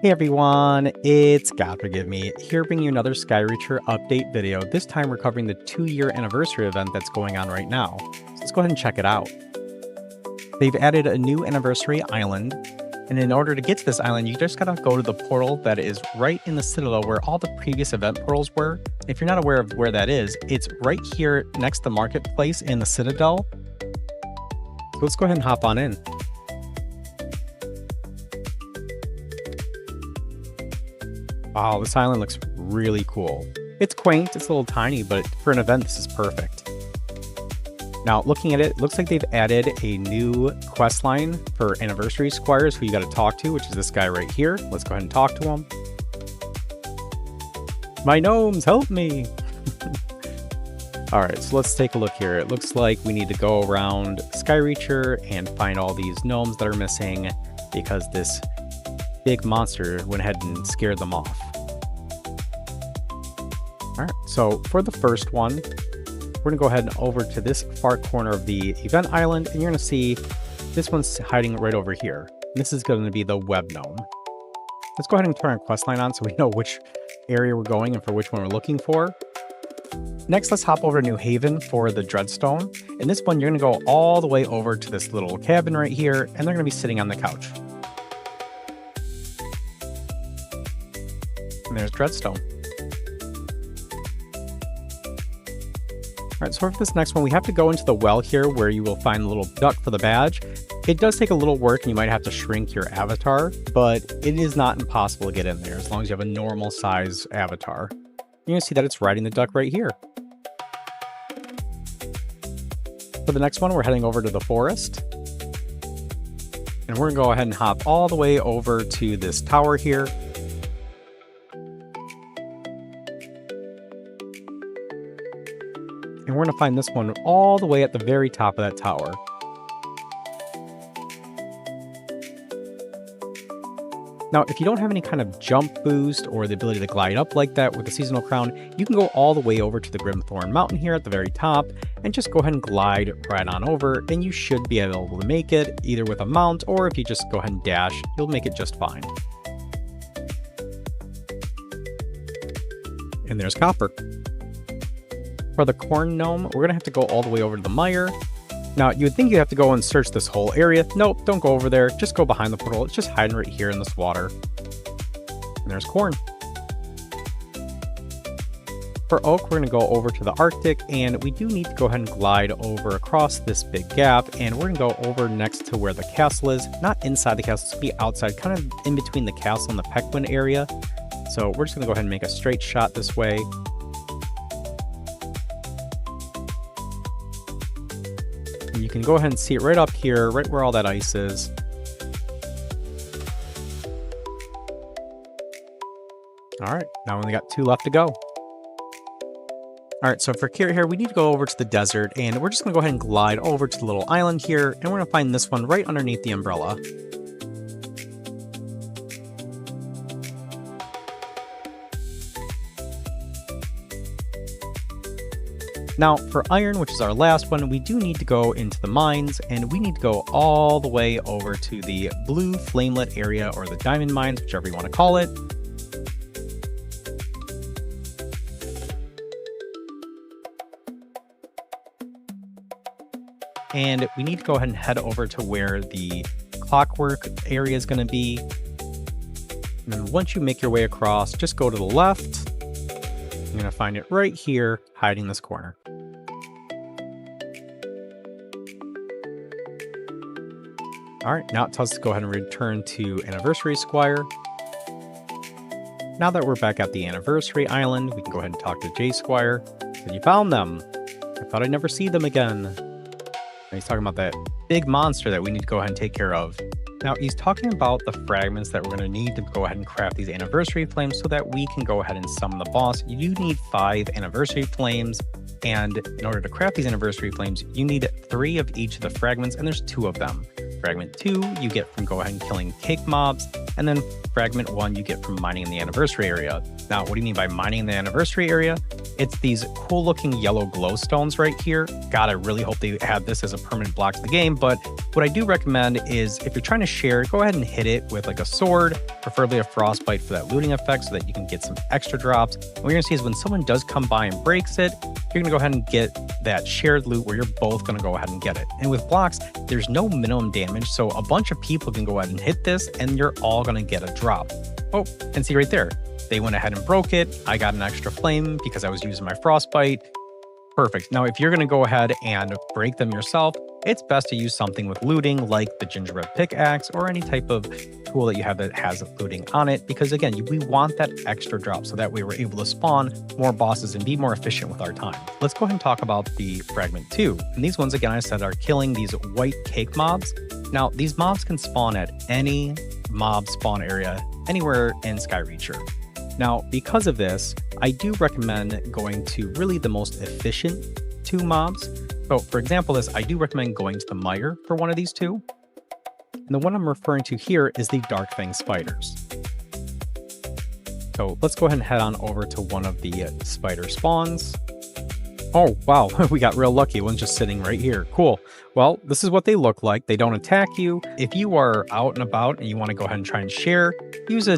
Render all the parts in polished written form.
Hey everyone, it's God Forgive Me, here bringing you another Skyreacher update video. This time we're covering the 2-year anniversary event that's going on right now. So let's go ahead and check it out. They've added a new anniversary island, and in order to get to this island, you just gotta go to the portal that is right in the Citadel where all the previous event portals were. If you're not aware of where that is, it's right here next to Marketplace in the Citadel. So let's go ahead and hop on in. Wow, this island looks really cool. It's quaint, it's a little tiny, but for an event, this is perfect. Now, looking at it, looks like they've added a new quest line for anniversary squires who you got to talk to, which is this guy right here. Let's go ahead and talk to him. My gnomes, help me! All right, so let's take a look here. It looks like we need to go around Skyreacher and find all these gnomes that are missing because this big monster went ahead and scared them off. All right, so for the first one, we're gonna go ahead and over to this far corner of the event island, and you're gonna see this one's hiding right over here. This is gonna be the web gnome. Let's go ahead and turn our quest line on so we know which area we're going and for which one we're looking for. Next, let's hop over to New Haven for the Dreadstone. In this one, you're gonna go all the way over to this little cabin right here, and they're gonna be sitting on the couch. And there's Dreadstone. All right, so for this next one, we have to go into the well here where you will find the little duck for the badge. It does take a little work and you might have to shrink your avatar, but it is not impossible to get in there as long as you have a normal size avatar. You're gonna see that it's riding the duck right here. For the next one, we're heading over to the forest. And we're gonna go ahead and hop all the way over to this tower here. And we're going to find this one all the way at the very top of that tower. Now, if you don't have any kind of jump boost or the ability to glide up like that with the seasonal crown, you can go all the way over to the Grimthorn Mountain here at the very top and just go ahead and glide right on over, and you should be able to make it either with a mount or if you just go ahead and dash, you'll make it just fine. And there's Copper. For the corn gnome, we're gonna have to go all the way over to the mire. Now, you would think you have to go and search this whole area. Nope, don't go over there. Just go behind the portal. It's just hiding right here in this water. And there's corn. For oak, we're gonna go over to the Arctic, and we do need to go ahead and glide over across this big gap, and we're gonna go over next to where the castle is. Not inside the castle, it's gonna be outside, kind of in between the castle and the Pequin area. So we're just gonna go ahead and make a straight shot this way. You can go ahead and see it right up here, right where all that ice is. All right, now we only got 2 left to go. All right, so for Kira here, we need to go over to the desert, and we're just gonna go ahead and glide over to the little island here, and we're gonna find this one right underneath the umbrella. Now, for iron, which is our last one, we do need to go into the mines, and we need to go all the way over to the blue flamelit area, or the diamond mines, whichever you want to call it. And we need to go ahead and head over to where the clockwork area is going to be. And then once you make your way across, just go to the left. You're going to find it right here, hiding this corner. All right, now it tells us to go ahead and return to Anniversary Squire. Now that we're back at the Anniversary Island, we can go ahead and talk to J Squire. So you found them. I thought I'd never see them again. And he's talking about that big monster that we need to go ahead and take care of. Now, he's talking about the fragments that we're going to need to go ahead and craft these anniversary flames so that we can go ahead and summon the boss. You do need 5 anniversary flames, and in order to craft these anniversary flames, you need 3 of each of the fragments, and there's 2 of them. Fragment 2 you get from go ahead and killing cake mobs, and then fragment 1 you get from mining in the anniversary area. Now, what do you mean by mining in the anniversary area? It's these cool looking yellow glowstones right here. God, I really hope they add this as a permanent block to the game, but What I do recommend is if you're trying to share, go ahead and hit it with like a sword, preferably a frostbite for that looting effect so that you can get some extra drops. And what you're gonna see is when someone does come by and breaks it, you're gonna go ahead and get that shared loot where you're both gonna go ahead and get it. And with blocks, there's no minimum damage, so a bunch of people can go ahead and hit this and you're all gonna get a drop. Oh, and see right there, they went ahead and broke it. I got an extra flame because I was using my frostbite. Perfect. Now, if you're going to go ahead and break them yourself, it's best to use something with looting like the gingerbread pickaxe or any type of tool that you have that has looting on it. Because again, we want that extra drop so that way we're able to spawn more bosses and be more efficient with our time. Let's go ahead and talk about the fragment 2. And these ones, again, I said are killing these white cake mobs. Now, these mobs can spawn at any mob spawn area anywhere in Skyreacher. Now, because of this, I do recommend going to really the most efficient 2 mobs. So for example, I do recommend going to the mire for one of these 2. And the one I'm referring to here is the Dark Fang spiders. So let's go ahead and head on over to one of the spider spawns. Oh, wow, we got real lucky. One's just sitting right here. Cool. Well, this is what they look like. They don't attack you. If you are out and about and you want to go ahead and try and share, use a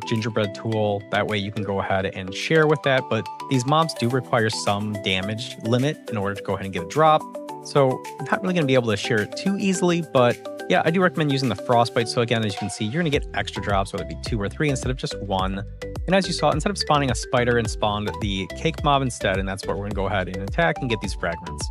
gingerbread tool. That way you can go ahead and share with that. But these mobs do require some damage limit in order to go ahead and get a drop. So not really going to be able to share it too easily, but yeah, I do recommend using the frostbite. So again, as you can see, you're going to get extra drops, whether it be 2 or 3 instead of just 1. And as you saw, instead of spawning a spider and spawned the cake mob instead, and that's what we're going to go ahead and attack and get these fragments.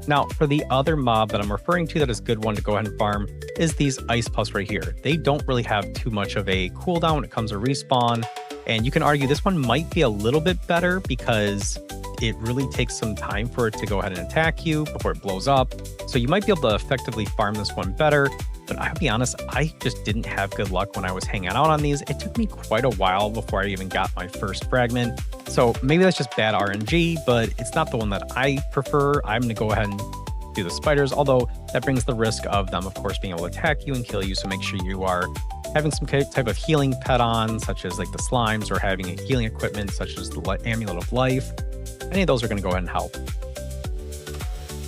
Now, for the other mob that I'm referring to that is a good one to go ahead and farm is these ice puffs right here. They don't really have too much of a cooldown when it comes to respawn. And you can argue this one might be a little bit better because it really takes some time for it to go ahead and attack you before it blows up. So you might be able to effectively farm this one better. But I'll be honest, I just didn't have good luck when I was hanging out on these. It took me quite a while before I even got my first fragment. So maybe that's just bad RNG, but it's not the one that I prefer. I'm going to go ahead and do the spiders, although that brings the risk of them, of course, being able to attack you and kill you. So make sure you are having some type of healing pet on, such as like the slimes, or having a healing equipment, such as the Amulet of Life. Any of those are going to go ahead and help.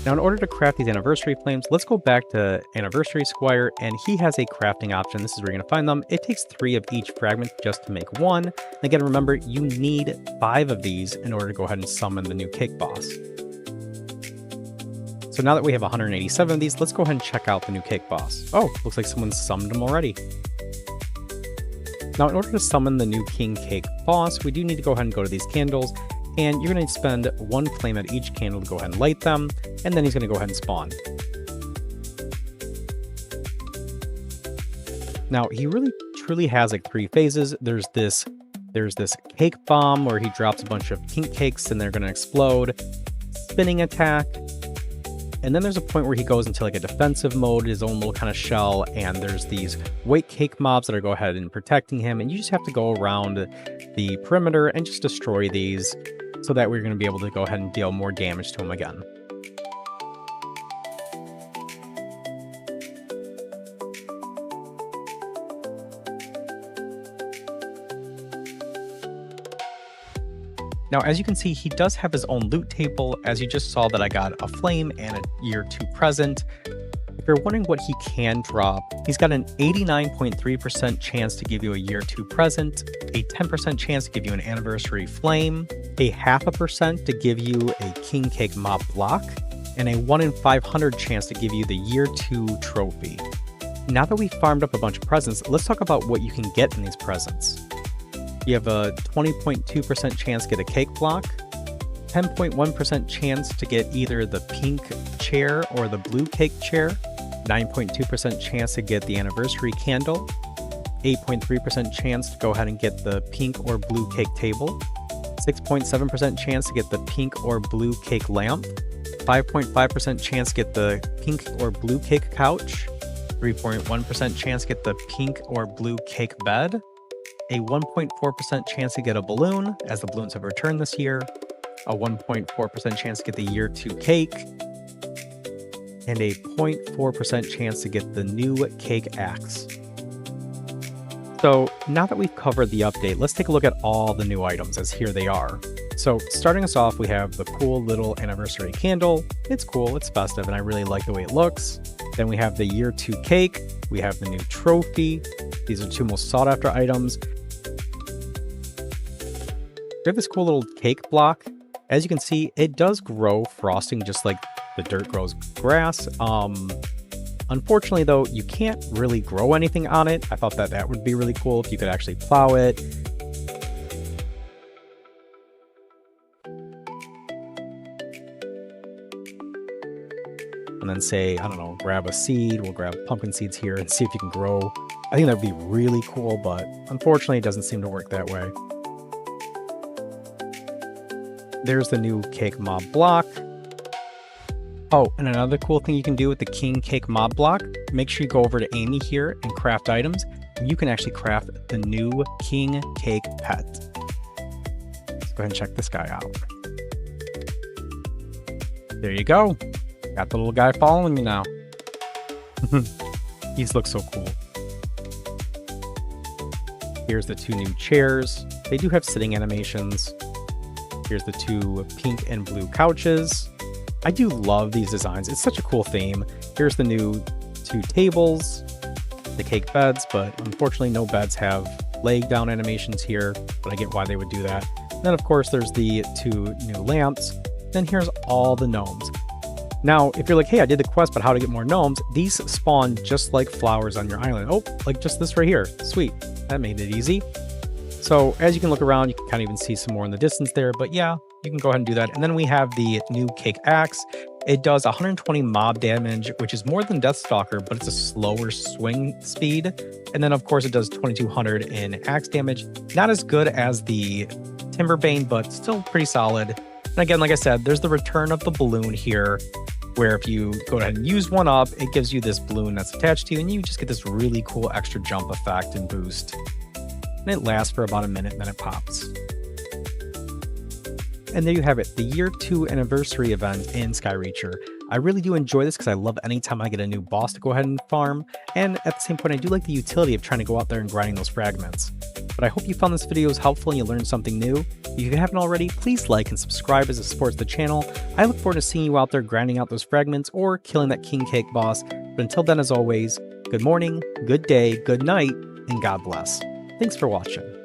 Now, in order to craft these anniversary flames, let's go back to Anniversary Squire, and he has a crafting option. This is where you're going to find them. It takes 3 of each fragment just to make 1. And again, remember, you need 5 of these in order to go ahead and summon the new cake boss. So now that we have 187 of these, let's go ahead and check out the new cake boss. Oh, looks like someone summoned him already. Now, in order to summon the new king cake boss, we do need to go ahead and go to these candles. And you're going to spend 1 flame at each candle to go ahead and light them, and then he's going to go ahead and spawn. Now, he really truly has like 3 phases. There's this cake bomb where he drops a bunch of pink cakes and they're going to explode, spinning attack, and then there's a point where he goes into like a defensive mode, his own little kind of shell, and there's these white cake mobs that are go ahead and protecting him, and you just have to go around the perimeter and just destroy these. So that we're going to be able to go ahead and deal more damage to him again. Now, as you can see, he does have his own loot table. As you just saw that I got a flame and a year 2 present. If you're wondering what he can drop, he's got an 89.3% chance to give you a year 2 present, a 10% chance to give you an anniversary flame, a 0.5% to give you a king cake mob block, and a 1 in 500 chance to give you the year 2 trophy. Now that we've farmed up a bunch of presents, let's talk about what you can get in these presents. You have a 20.2% chance to get a cake block, 10.1% chance to get either the pink chair or the blue cake chair, 9.2% chance to get the anniversary candle, 8.3% chance to go ahead and get the pink or blue cake table, 6.7% chance to get the pink or blue cake lamp, 5.5% chance to get the pink or blue cake couch, 3.1% chance to get the pink or blue cake bed, a 1.4% chance to get a balloon, as the balloons have returned this year, a 1.4% chance to get the year 2 cake, and a 0.4% chance to get the new cake axe. So now that we've covered the update, let's take a look at all the new items as here they are. So starting us off, we have the cool little anniversary candle. It's cool, it's festive, and I really like the way it looks. Then we have the year 2 cake. We have the new trophy. These are 2 most sought after items. We have this cool little cake block. As you can see, it does grow frosting just like the dirt grows grass. Unfortunately, though, you can't really grow anything on it. I thought that would be really cool if you could actually plow it. And then say, I don't know, grab a seed. We'll grab pumpkin seeds here and see if you can grow. I think that would be really cool, but unfortunately, it doesn't seem to work that way. There's the new cake mob block. Oh, and another cool thing you can do with the king cake mob block, make sure you go over to Amy here and craft items, and you can actually craft the new king cake pet. Let's go ahead and check this guy out. There you go. Got the little guy following me now. These look so cool. Here's the 2 new chairs. They do have sitting animations. Here's the 2 pink and blue couches. I do love these designs. It's such a cool theme. Here's the new 2 tables, the cake beds, but unfortunately no beds have leg down animations here, but I get why they would do that. And then of course there's the 2 new lamps. Then here's all the gnomes. Now, if you're like, hey, I did the quest, but how to get more gnomes? These spawn just like flowers on your island. Oh, like just this right here. Sweet. That made it easy. So as you can look around, you can kind of even see some more in the distance there, but yeah, you can go ahead and do that. And then we have the new cake axe. It does 120 mob damage, which is more than Deathstalker, but it's a slower swing speed. And then of course it does 2200 in axe damage. Not as good as the Timberbane, but still pretty solid. And again, like I said, there's the return of the balloon here, where if you go ahead and use one up, it gives you this balloon that's attached to you, and you just get this really cool extra jump effect and boost. And it lasts for about a minute, and then it pops. And there you have it, the year 2 anniversary event in Skyreacher. I really do enjoy this because I love anytime I get a new boss to go ahead and farm, and at the same point I do like the utility of trying to go out there and grinding those fragments. But I hope you found this video helpful and you learned something new. If you haven't already, please like and subscribe as it supports the channel. I look forward to seeing you out there grinding out those fragments or killing that king cake boss. But until then, as always, good morning, good day, good night, and God bless. Thanks for watching.